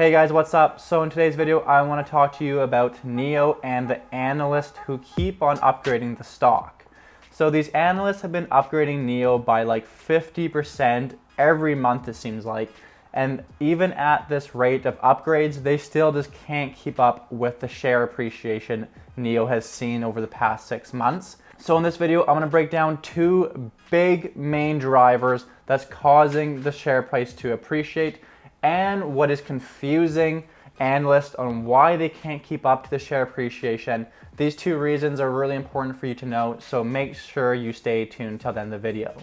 Hey guys, what's up? So in today's video, I want to talk to you about NIO and the analysts who keep on upgrading the stock. So these analysts have been upgrading NIO by like 50% every month, it seems like. And even at this rate of upgrades, they still just can't keep up with the share appreciation NIO has seen over the past 6 months. So in this video, I'm going to break down two big main drivers that's causing the share price to appreciate and what is confusing analysts on why they can't keep up to the share appreciation. These two reasons are really important for you to know, so make sure you stay tuned till the end of the video.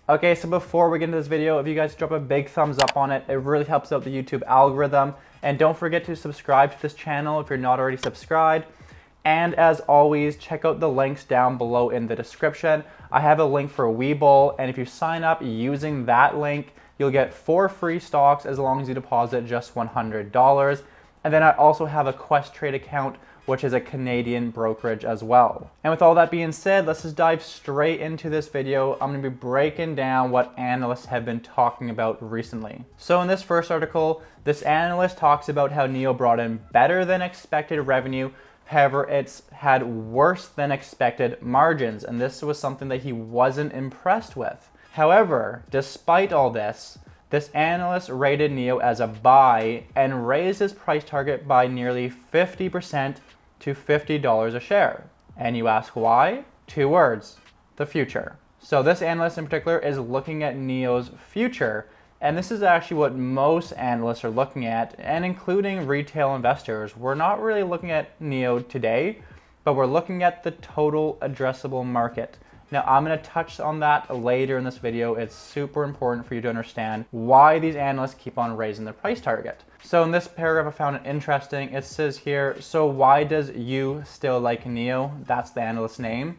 Okay, so before we get into this video, if you guys drop a big thumbs up on it, it really helps out the YouTube algorithm. And don't forget to subscribe to this channel if you're not already subscribed. And as always, check out the links down below in the description. I have a link for Webull, and if you sign up using that link, you'll get 4 free stocks as long as you deposit just $100. And then I also have a Questrade account, which is a Canadian brokerage as well. And with all that being said, let's just dive straight into this video. I'm going to be breaking down what analysts have been talking about recently. So in this first article, this analyst talks about how NIO brought in better than expected revenue. However, it's had worse than expected margins, and this was something that he wasn't impressed with. However, despite all this, this analyst rated NIO as a buy and raised his price target by nearly 50% to $50 a share. And you ask why? 2 words: the future. So this analyst in particular is looking at NIO's future. And this is actually what most analysts are looking at, and including retail investors. We're not really looking at NIO today, but we're looking at the total addressable market. Now, I'm going to touch on that later in this video. It's super important for you to understand why these analysts keep on raising their price target. So in this paragraph, I found it interesting. It says here, so why does you still like NIO? That's the analyst's name,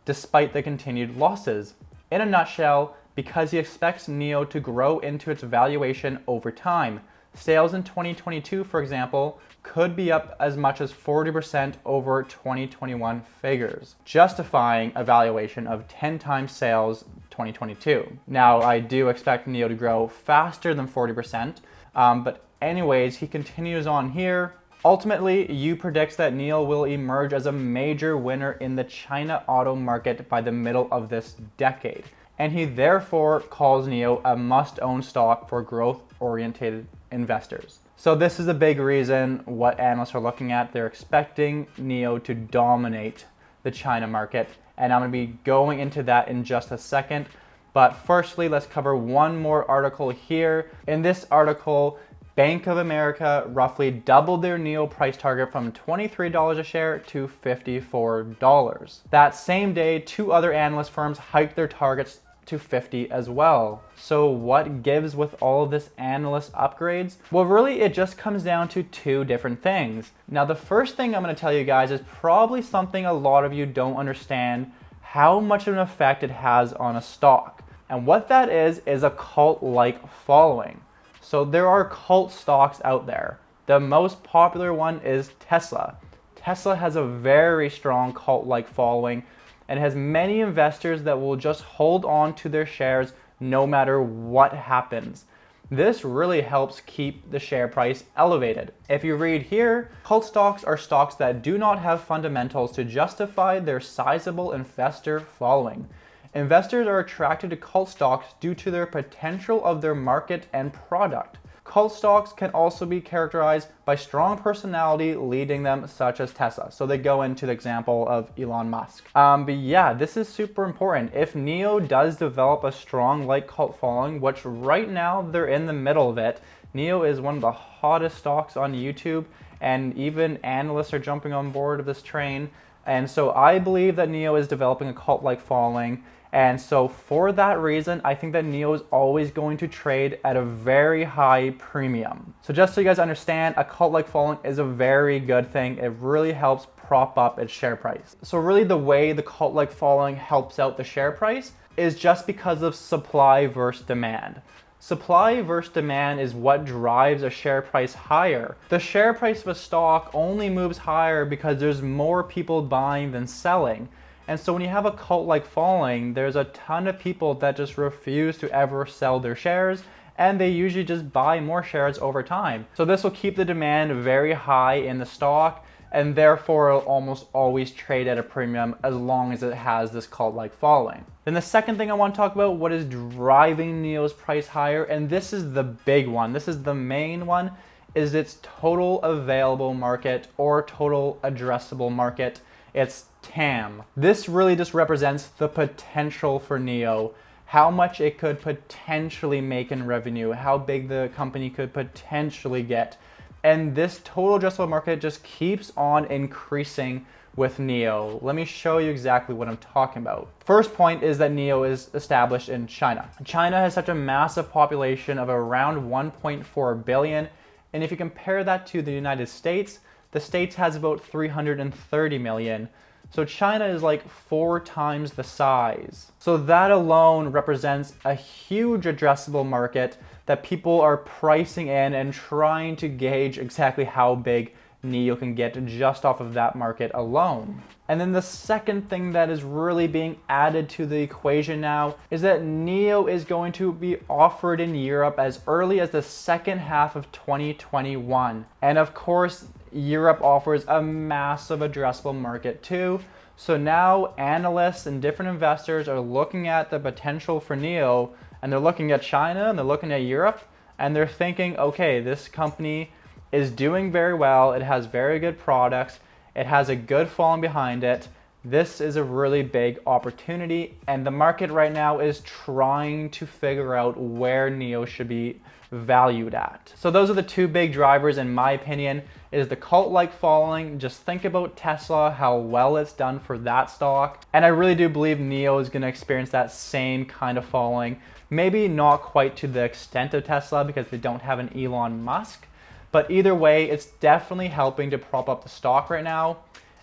despite the continued losses. In a nutshell, because he expects NIO to grow into its valuation over time. Sales in 2022, for example, could be up as much as 40% over 2021 figures, justifying a valuation of 10 times sales 2022. Now, I do expect NIO to grow faster than 40%, but anyways, he continues on here. Ultimately, you predicts that NIO will emerge as a major winner in the China auto market by the middle of this decade. And he therefore calls NIO a must-own stock for growth-oriented investors. So this is a big reason what analysts are looking at. They're expecting NIO to dominate the China market, and I'm going to be going into that in just a second. But firstly, let's cover one more article here. In this article, Bank of America roughly doubled their NIO price target from $23 a share to $54. That same day, 2 other analyst firms hiked their targets to 50 as well. So what gives with all of this analyst upgrades? Well, really, it just comes down to 2 different things. Now, the first thing I'm going to tell you guys is probably something a lot of you don't understand, how much of an effect it has on a stock. And what that is a cult-like following. So there are cult stocks out there. The most popular one is Tesla. Tesla has a very strong cult-like following and has many investors that will just hold on to their shares no matter what happens. This really helps keep the share price elevated. If you read here, cult stocks are stocks that do not have fundamentals to justify their sizable investor following. Investors are attracted to cult stocks due to their potential of their market and product. Cult stocks can also be characterized by strong personality leading them, such as Tesla. So they go into the example of Elon Musk. But yeah, this is super important. If NIO does develop a strong like cult following, which right now they're in the middle of it, NIO is one of the hottest stocks on YouTube, and even analysts are jumping on board of this train. And so I believe that NIO is developing a cult-like following. And so for that reason, I think that NIO is always going to trade at a very high premium. So just so you guys understand, a cult-like following is a very good thing. It really helps prop up its share price. So really the way the cult-like following helps out the share price is just because of supply versus demand. Supply versus demand is what drives a share price higher. The share price of a stock only moves higher because there's more people buying than selling. And so when you have a cult-like following, there's a ton of people that just refuse to ever sell their shares, and they usually just buy more shares over time. So this will keep the demand very high in the stock, and therefore it'll almost always trade at a premium as long as it has this cult-like following. Then the second thing I want to talk about, what is driving NIO's price higher, and this is the big one, this is the main one, is its total available market or total addressable market. It's TAM. This really just represents the potential for NIO, how much it could potentially make in revenue, how big the company could potentially get. And this total addressable market just keeps on increasing with NIO. Let me show you exactly what I'm talking about. First point is that NIO is established in China. China has such a massive population of around 1.4 billion. And if you compare that to the United States, the States has about 330 million. So China is like 4 times the size. So that alone represents a huge addressable market that people are pricing in and trying to gauge exactly how big NIO can get just off of that market alone. And then the second thing that is really being added to the equation now is that NIO is going to be offered in Europe as early as the second half of 2021. And of course, Europe offers a massive addressable market too. So now analysts and different investors are looking at the potential for NIO, and they're looking at China and they're looking at Europe, and they're thinking, okay, this company is doing very well, it has very good products, it has a good following behind it. This is a really big opportunity, and the market right now is trying to figure out where NIO should be valued at. So those are the two big drivers in my opinion, is the cult-like following. Just think about Tesla, how well it's done for that stock. And I really do believe NIO is gonna experience that same kind of following. Maybe not quite to the extent of Tesla because they don't have an Elon Musk, but either way, it's definitely helping to prop up the stock right now.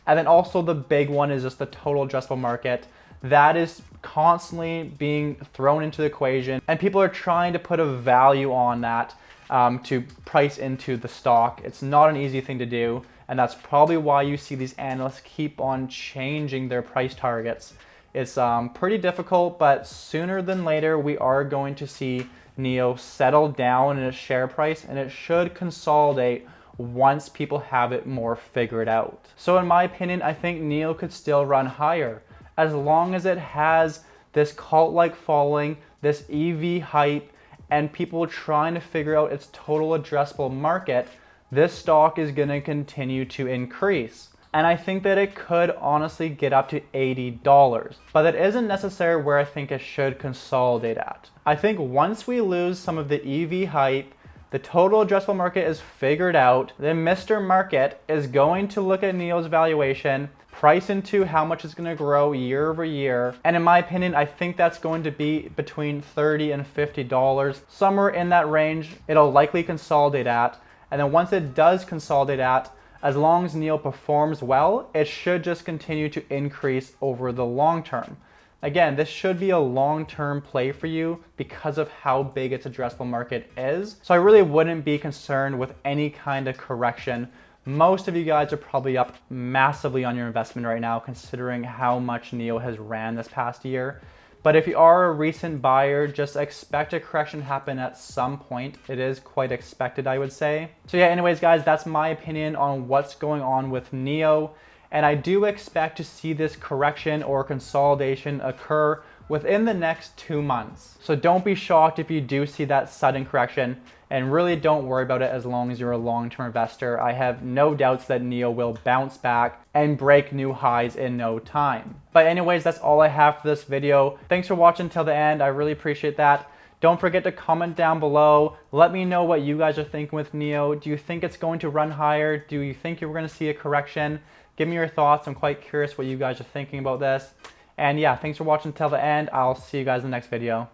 And then also the big one is just the total addressable market. That is constantly being thrown into the equation, and people are trying to put a value on that to price into the stock. It's not an easy thing to do, and that's probably why you see these analysts keep on changing their price targets. It's pretty difficult, but sooner than later, we are going to see NIO settle down in its share price, and it should consolidate once people have it more figured out. So in my opinion, I think NIO could still run higher as long as it has this cult-like following, this EV hype, and people trying to figure out its total addressable market. This stock is going to continue to increase. And I think that it could honestly get up to $80, but that isn't necessarily where I think it should consolidate at. I think once we lose some of the EV hype, the total addressable market is figured out, then Mr. Market is going to look at NIO's valuation, price into how much it's going to grow year over year. And in my opinion, I think that's going to be between $30 and $50. Somewhere in that range, it'll likely consolidate at. And then once it does consolidate at, as long as NIO performs well, it should just continue to increase over the long term. Again, this should be a long-term play for you because of how big its addressable market is. So I really wouldn't be concerned with any kind of correction. Most of you guys are probably up massively on your investment right now, considering how much NIO has ran this past year. But if you are a recent buyer, just expect a correction to happen at some point. It is quite expected, I would say. So yeah, anyways, guys, that's my opinion on what's going on with NIO. And I do expect to see this correction or consolidation occur within the next 2 months. So don't be shocked if you do see that sudden correction, and really don't worry about it as long as you're a long-term investor. I have no doubts that NIO will bounce back and break new highs in no time. But anyways, that's all I have for this video. Thanks for watching till the end. I really appreciate that. Don't forget to comment down below. Let me know what you guys are thinking with NIO. Do you think it's going to run higher? Do you think you're going to see a correction? Give me your thoughts. I'm quite curious what you guys are thinking about this. And yeah, thanks for watching till the end. I'll see you guys in the next video.